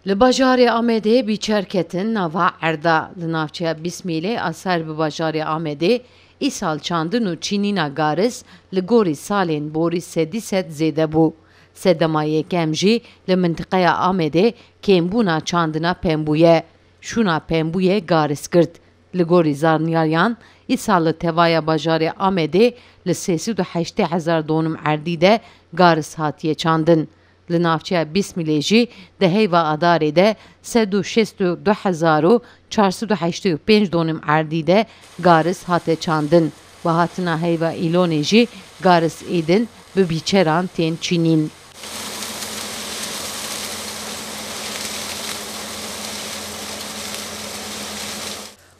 Li bajarê Amedê bîçerketin nava Erda li navçeya Bismîlê a ser bi bajarê Amedê îsal çandin û çînîna garis li gorî salên borî sedî sed zêde bû. Sedema yekem jî li mintiqeya Amedê kêmbûna çandina pembûye. Şûna pembûyê garis kirt. Li gorî zanyayan îsal li tevaya bajarê Amedê li 380,000 donum erdî de garis hatiye çandin. Li navçeya Bismîlê jî di heyva adarê de 362,485 donum erdî de garis hate çandin. Bi hatina heyva îlonê jî garis êdin bi bîçeran tên çînîn.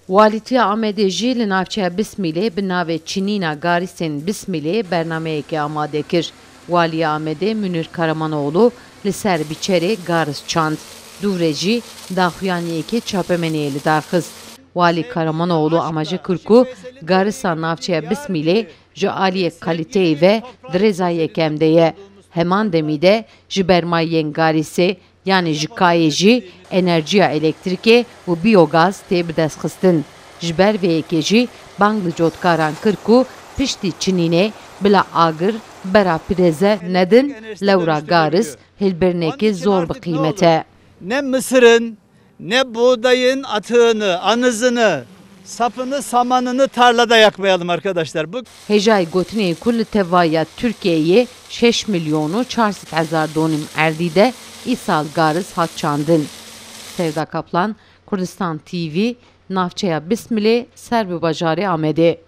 Walîtiya Amedê jî li navçeya Bismîlê bi navê çînîna garisên Bismîlê bernameyekê amade kir. Waliya Amedê Münir Karamanoğlu li ser bîçerê garis çand. Dûvre jî daxuyaniyekê çapemeniyê li darxist. Walî Karamanoğlu amacı kir ku garisa navçeya Bismîlê ji aliyê kalîteyê ve dirêza yekem de ye. Heman demî de ji bermayên garisê yani ji kayê jî enerjiya elektrîkê û biyogaz tê bidestxistin. Ji ber vê yekê jî bang li cotkaran kir ku piştî çinînê bila agir bera pirêze nedin lewra garis hilbirnekê zor bi qîmete. Ne mısırın ne buğdayın atığını, anızını, sapını, samanını tarlada yakmayalım arkadaşlar. Bu Hejay gotinê ku li tevaya Türkiye'ye 6 milyonu 400,000 donum erdî de îsal garis hat çandin. Sevda Kaplan, Kurdistan TV, navçeya Bismîlê ser bi bajarê Amedê.